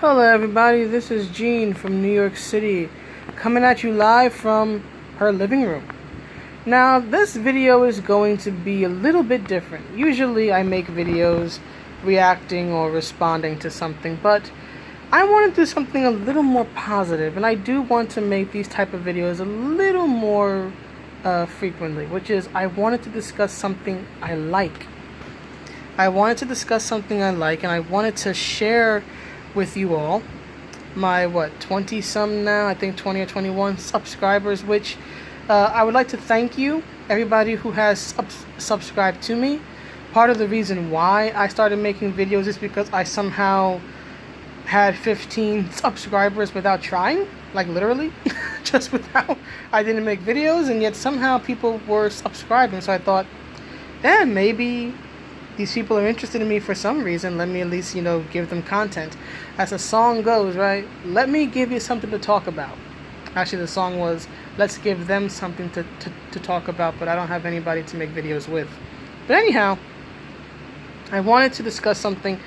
Hello everybody, this is Jean from New York City, coming at you live from her living room. Now, this video is going to be a little bit different. Usually I make videos reacting or responding to something, but I want to do something a little more positive, and I do want to make these type of videos a little more frequently, which is I wanted to discuss something I like. And I wanted to share with you all my 20 some now, I think 20 or 21 subscribers, which I would like to thank you, everybody who has subscribed to me. Part of the reason why I started making videos is because I somehow had 15 subscribers without trying, like literally just without, I didn't make videos, and yet somehow people were subscribing. So I thought, maybe these people are interested in me for some reason. Let me at least, give them content. As the song goes, right? Let me give you something to talk about. Actually, the song was, let's give them something to talk about, but I don't have anybody to make videos with. But anyhow, I wanted to discuss something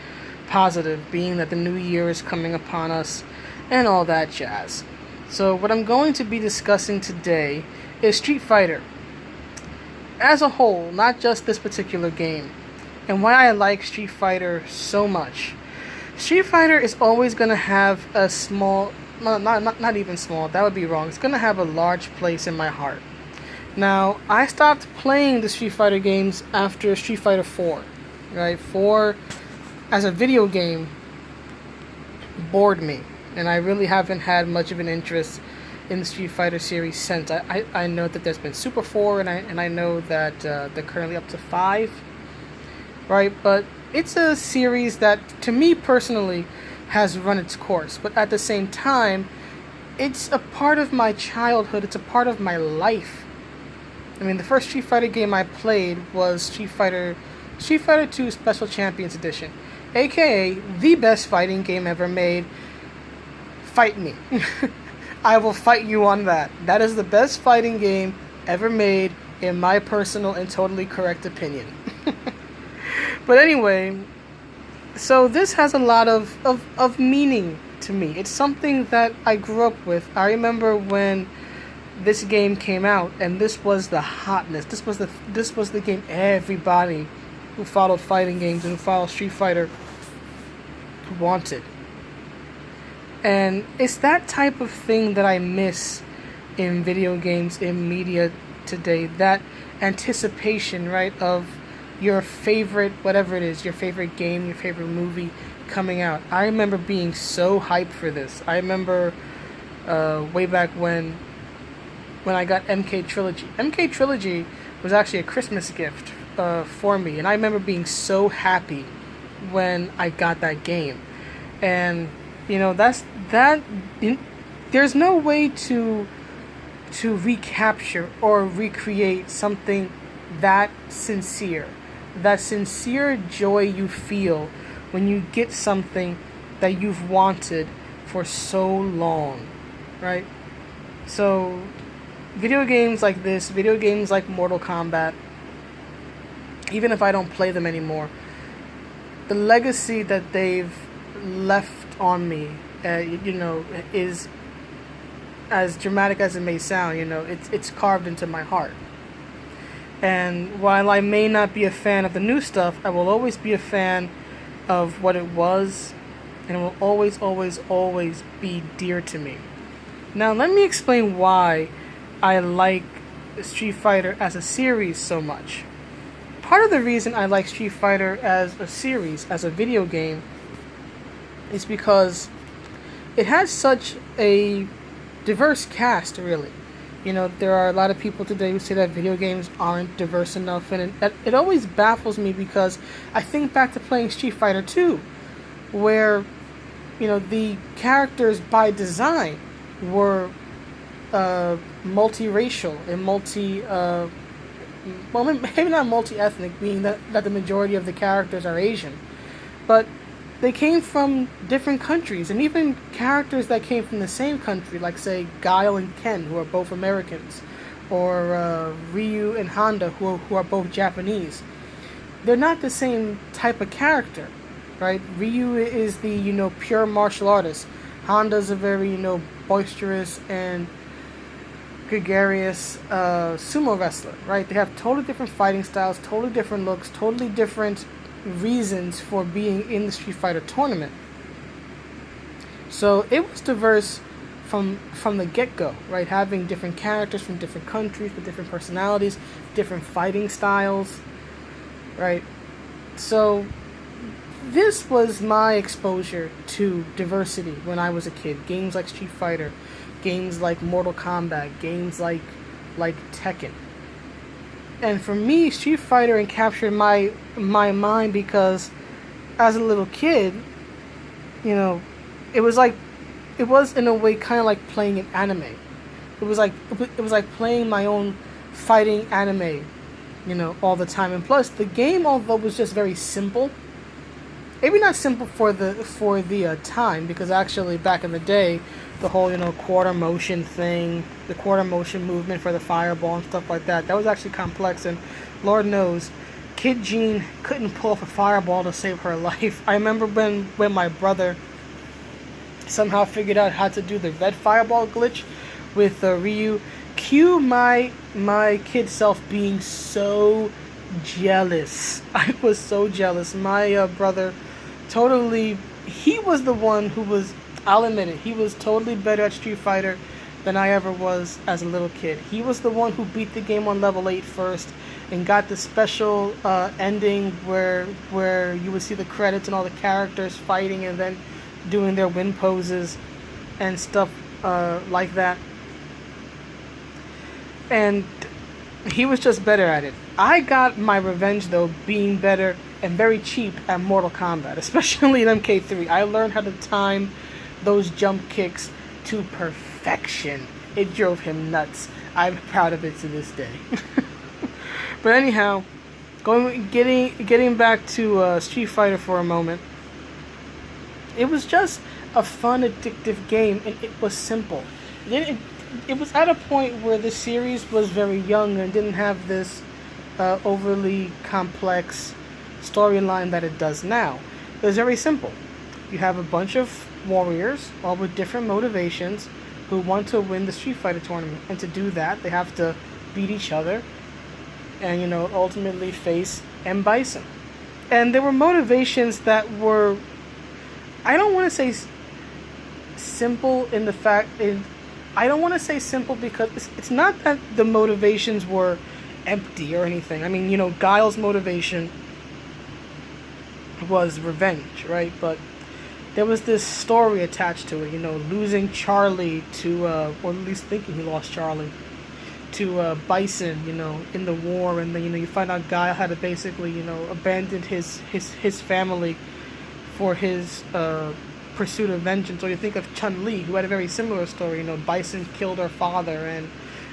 positive, being that the new year is coming upon us and all that jazz. So what I'm going to be discussing today is Street Fighter as a whole, not just this particular game, and why I like Street Fighter so much. Street Fighter is always going to have a small, not even small, that would be wrong. It's going to have a large place in my heart. Now, I stopped playing the Street Fighter games after Street Fighter 4. Right? 4, as a video game, bored me. And I really haven't had much of an interest in the Street Fighter series since. I know that there's been Super 4, and I know that they're currently up to 5. Right, but it's a series that, to me personally, has run its course. But at the same time, it's a part of my childhood. It's a part of my life. I mean, the first Street Fighter game I played was Street Fighter 2 Special Champions Edition, aka the best fighting game ever made. Fight me. I will fight you on that. That is the best fighting game ever made, in my personal and totally correct opinion. But anyway, so this has a lot of meaning to me. It's something that I grew up with. I remember when this game came out, and this was the hotness. This was the game everybody who followed fighting games and who followed Street Fighter wanted. And it's that type of thing that I miss in video games, in media today. That anticipation, right, of your favorite, whatever it is, your favorite game, your favorite movie coming out. I remember being so hyped for this. I remember way back when I got MK Trilogy. MK Trilogy was actually a Christmas gift for me, and I remember being so happy when I got that game. And there's no way to recapture or recreate something that sincere joy you feel when you get something that you've wanted for so long, right? So video games like this, video games like Mortal Kombat, even if I don't play them anymore, the legacy that they've left on me, is, as dramatic as it may sound, it's carved into my heart. And while I may not be a fan of the new stuff, I will always be a fan of what it was, and it will always, always, always be dear to me. Now, let me explain why I like Street Fighter as a series so much. Part of the reason I like Street Fighter as a series, as a video game, is because it has such a diverse cast, really. There are a lot of people today who say that video games aren't diverse enough, and it always baffles me, because I think back to playing Street Fighter 2, where, the characters by design were multiracial and well, maybe not multi-ethnic, being that the majority of the characters are Asian, but they came from different countries, and even characters that came from the same country, like, say, Guile and Ken, who are both Americans, or Ryu and Honda, who are both Japanese. They're not the same type of character. right? Ryu is the, pure martial artist. Honda's a very, boisterous and gregarious sumo wrestler, right? They have totally different fighting styles, totally different looks, totally different reasons for being in the Street Fighter tournament. So it was diverse from the get-go, right? Having different characters from different countries with different personalities, different fighting styles, right? So this was my exposure to diversity when I was a kid. Games like Street Fighter, games like Mortal Kombat, games like Tekken. And for me, Street Fighter captured my mind because as a little kid, it was in a way kind of like playing an anime. It was like playing my own fighting anime, all the time. And plus, the game, although was just very simple, maybe not simple for the time, because actually back in the day, the whole quarter motion thing, the quarter motion movement for the fireball and stuff like that was actually complex. And Lord knows, Kid Jean couldn't pull off a fireball to save her life. I remember when my brother somehow figured out how to do the red fireball glitch with Ryu. Cue my kid self being so jealous. I was so jealous. My brother he was the one who was, I'll admit it, he was totally better at Street Fighter than I ever was as a little kid. He was the one who beat the game on level 8 first and got the special ending where you would see the credits and all the characters fighting and then doing their win poses and stuff like that. And he was just better at it. I got my revenge, though, being better and very cheap at Mortal Kombat, especially in MK3. I learned how to time those jump kicks to perfection. It drove him nuts. I'm proud of it to this day. But anyhow, getting back to Street Fighter for a moment. It was just a fun, addictive game, and it was simple. It was at a point where the series was very young and didn't have this overly complex storyline that it does now. It was very simple. You have a bunch of warriors, all with different motivations, who want to win the Street Fighter tournament. And to do that, they have to beat each other and, ultimately face M. Bison. And there were motivations that were, I don't want to say simple in the fact, I don't want to say simple because it's not that the motivations were empty or anything. I mean, Guile's motivation was revenge, right? But there was this story attached to it, losing Charlie to, or at least thinking he lost Charlie, to Bison, in the war. And then, you find out Guile had to basically, abandon his family for his pursuit of vengeance. Or you think of Chun-Li, who had a very similar story. Bison killed her father, and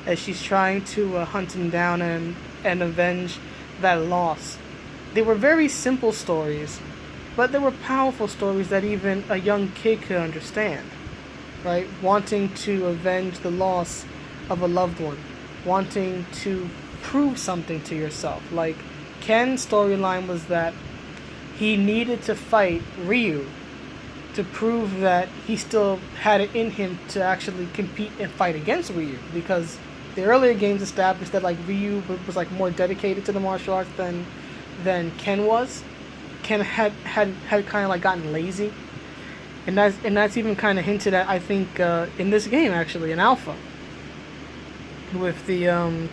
as she's trying to hunt him down and avenge that loss. They were very simple stories, but they were powerful stories that even a young kid could understand, right? Wanting to avenge the loss of a loved one, wanting to prove something to yourself. Like, Ken's storyline was that he needed to fight Ryu to prove that he still had it in him to actually compete and fight against Ryu, because the earlier games established that Ryu was more dedicated to the martial arts than Ken was. Ken had kind of gotten lazy, and that's even kind of hinted at, I think, in this game, actually, in Alpha, with the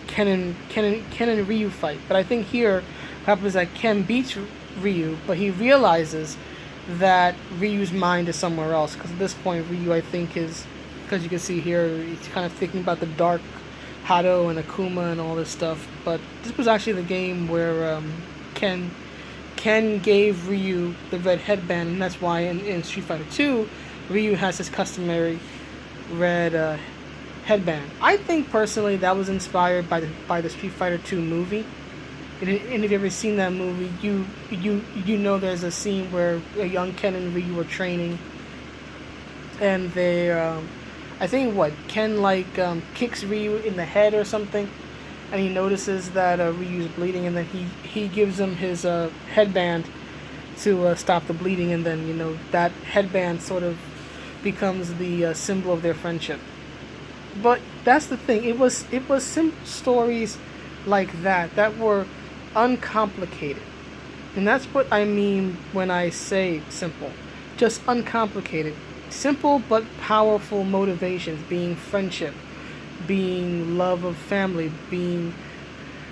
Ken and Ryu fight. But I think here what happens is that Ken beats Ryu, but he realizes that Ryu's mind is somewhere else, because at this point Ryu, I think, is, because you can see here, he's kind of thinking about the dark Hado and Akuma and all this stuff. But this was actually the game where Ken gave Ryu the red headband, and that's why in Street Fighter 2, Ryu has his customary red headband. I think personally that was inspired by the Street Fighter 2 movie. And if you've ever seen that movie, you know there's a scene where a young Ken and Ryu are training, and they, I think Ken kicks Ryu in the head or something, and he notices that Ryu's bleeding, and then he gives him his headband to stop the bleeding, and then that headband sort of becomes the symbol of their friendship. But that's the thing. It was simple stories like that were uncomplicated, and that's what I mean when I say simple. Just uncomplicated, simple but powerful motivations, being friendship, being love of family, being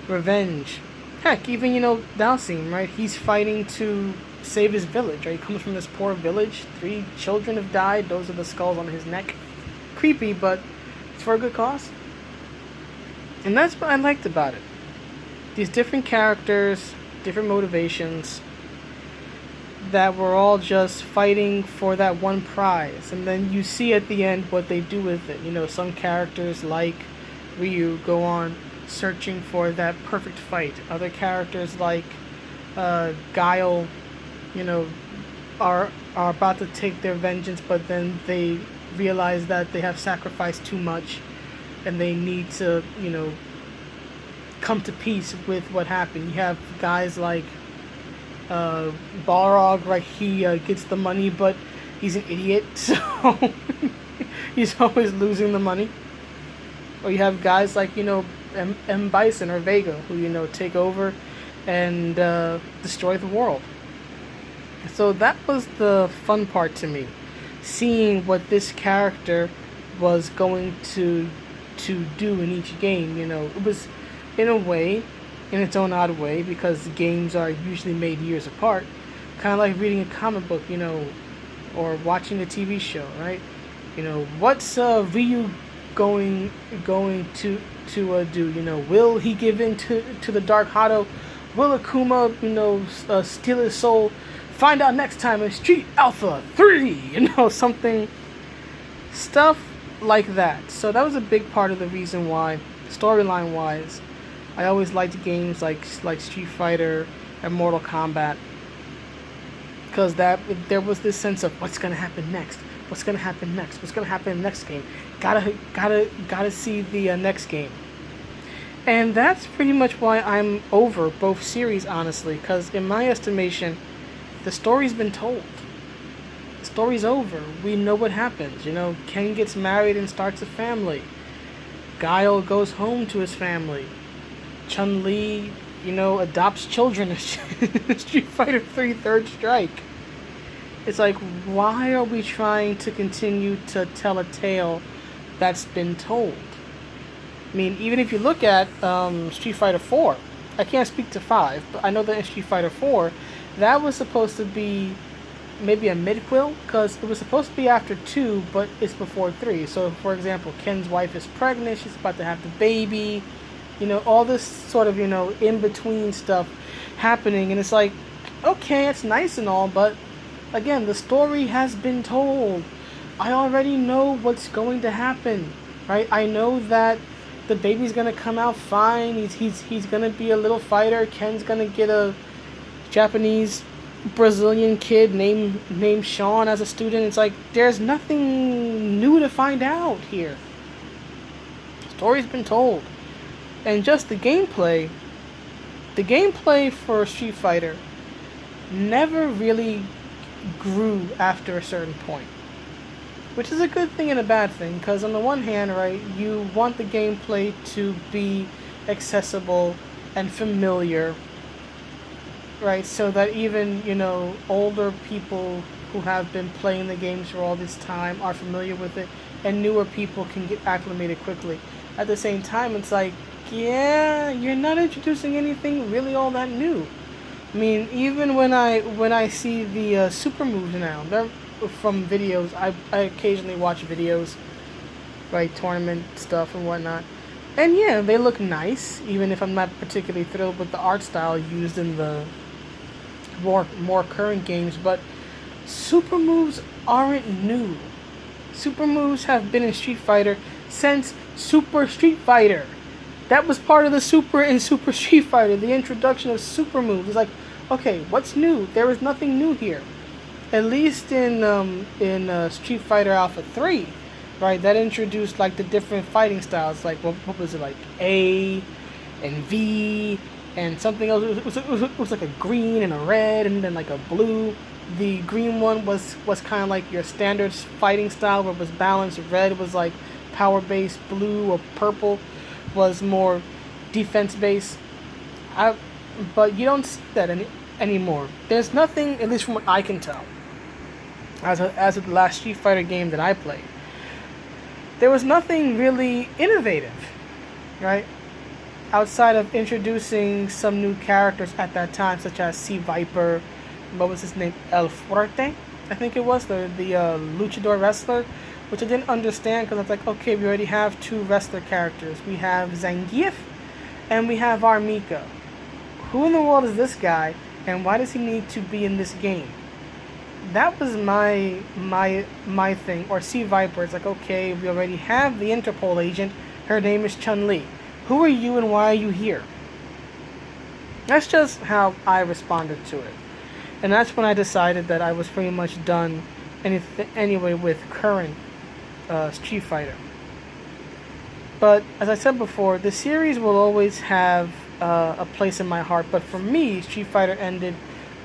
revenge. Heck, even Dalsim, right? He's fighting to save his village. Right? He comes from this poor village. 3 children have died. Those are the skulls on his neck. Creepy, but it's for a good cause. And that's what I liked about it. These different characters, different motivations, that were all just fighting for that one prize. And then you see at the end what they do with it. Some characters like Ryu go on searching for that perfect fight. Other characters like Guile, are about to take their vengeance, but then they realize that they have sacrificed too much, and they need to, come to peace with what happened. You have guys like Balrog, right? He gets the money, but he's an idiot, so he's always losing the money. Or you have guys like, M. Bison or Vega, who, take over and destroy the world. So that was the fun part to me, seeing what this character was going to do in each game. It was, in a way, in its own odd way, because the games are usually made years apart, kind of like reading a comic book, or watching a TV show, right? What's Ryu going to do? Will he give in to the Dark Hado? Will Akuma, steal his soul? Find out next time in Street Alpha 3, something, stuff like that. So that was a big part of the reason why, storyline wise, I always liked games like Street Fighter and Mortal Kombat, because there was this sense of what's gonna happen next, what's gonna happen next, what's gonna happen in the next game. Gotta see the next game. And that's pretty much why I'm over both series, honestly, because in my estimation, the story's been told. The story's over. We know what happens. Ken gets married and starts a family. Guile goes home to his family. Chun-Li, adopts children. Street Fighter 3 Third Strike. It's like, why are we trying to continue to tell a tale that's been told? I mean, even if you look at Street Fighter 4, I can't speak to 5, but I know that in Street Fighter 4, that was supposed to be maybe a midquel, because it was supposed to be after 2, but it's before 3. So, for example, Ken's wife is pregnant, she's about to have the baby, all this sort of, in-between stuff happening, and it's like, okay, it's nice and all, but, again, the story has been told. I already know what's going to happen, right? I know that the baby's gonna come out fine, he's gonna be a little fighter, Ken's gonna get a Japanese Brazilian kid named Sean as a student. It's like, there's nothing new to find out here. The story's been told. And just the gameplay for Street Fighter never really grew after a certain point, which is a good thing and a bad thing, because on the one hand, right, you want the gameplay to be accessible and familiar, right, so that even, older people who have been playing the games for all this time are familiar with it, and newer people can get acclimated quickly. At the same time, it's like, yeah, you're not introducing anything really all that new. I mean, even when I see the super moves now, they're from videos. I occasionally watch videos, right, tournament stuff and whatnot, and yeah, they look nice, even if I'm not particularly thrilled with the art style used in the more current games. But super moves aren't new. Super moves have been in Street Fighter since Super Street Fighter. That was part of the Super in Super Street Fighter, the introduction of super moves. It's like, okay, what's new? There is nothing new here. At least in Street Fighter Alpha 3, right? That introduced like the different fighting styles. Like what was it, like A and V and something else. It was like a green and a red, and then like a blue. The green one was kind of like your standard fighting style, where it was balanced. Red was like power based. Blue or purple was more defense based. But you don't see that anymore. There's nothing, at least from what I can tell, as of the last Street Fighter game that I played. There was nothing really innovative, right? Outside of introducing some new characters at that time, such as Sea Viper, what was his name? El Fuerte, I think it was, the luchador wrestler, which I didn't understand because I was like, okay, we already have 2 wrestler characters. We have Zangief and we have Armiko. Who in the world is this guy, and why does he need to be in this game? That was my thing. Or Sea Viper, it's like, okay, we already have the Interpol agent. Her name is Chun-Li. Who are you and why are you here? That's just how I responded to it. And that's when I decided that I was pretty much done anyway with current Street Fighter. But as I said before, the series will always have a place in my heart. But for me, Street Fighter ended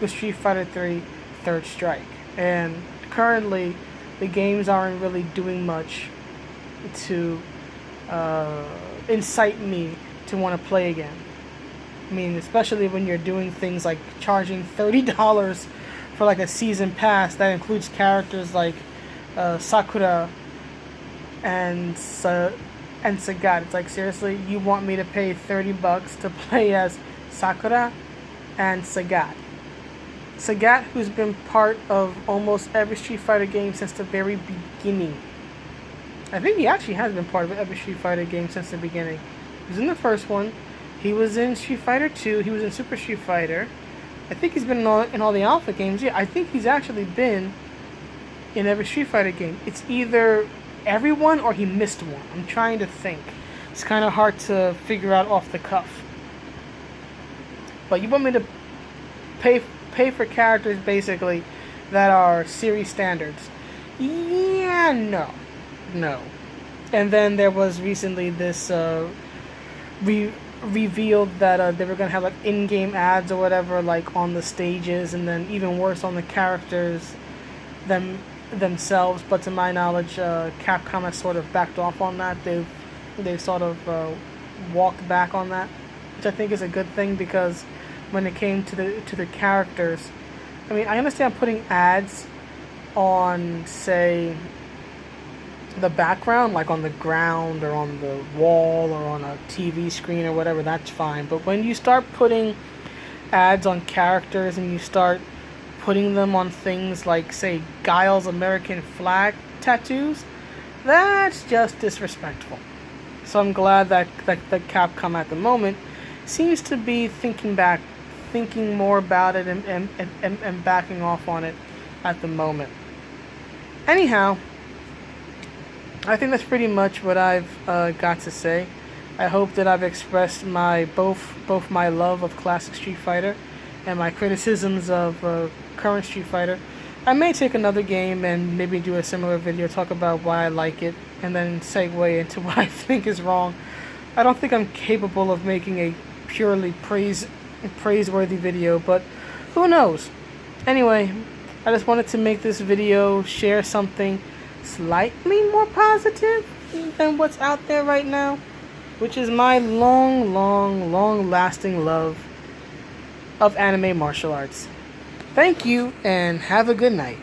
with Street Fighter 3 Third Strike. And currently, the games aren't really doing much to incite me to want to play again. I mean, especially when you're doing things like charging $30 for like a season pass that includes characters like Sakura and Sagat. It's like, seriously, you want me to pay $30 to play as Sakura and Sagat? Sagat, who's been part of almost every Street Fighter game since the very beginning. I think he actually has been part of every Street Fighter game since the beginning. He was in the first one. He was in Street Fighter 2. He was in Super Street Fighter. I think he's been in all the Alpha games. Yeah, I think he's actually been in every Street Fighter game. It's either everyone or he missed one. I'm trying to think. It's kind of hard to figure out off the cuff. But you want me to pay for characters basically that are series standards? Yeah, no. And then there was recently this revealed that they were gonna have like in-game ads or whatever, like on the stages, and then even worse on the characters themselves. But to my knowledge, Capcom has sort of backed off on that. They've sort of walked back on that, which I think is a good thing, because when it came to the characters, I mean, I understand putting ads on, say, the background, like on the ground or on the wall or on a TV screen or whatever, that's fine. But when you start putting ads on characters and you start putting them on things like, say, Guile's American flag tattoos, that's just disrespectful. So I'm glad that Capcom at the moment seems to be thinking more about it and backing off on it at the moment. Anyhow, I think that's pretty much what I've got to say. I hope that I've expressed both my love of classic Street Fighter and my criticisms of current Street Fighter. I may take another game and maybe do a similar video, talk about why I like it, and then segue into what I think is wrong. I don't think I'm capable of making a purely praiseworthy video, but who knows? Anyway, I just wanted to make this video, share something slightly more positive than what's out there right now, which is my long-lasting love of anime martial arts. Thank you, and have a good night.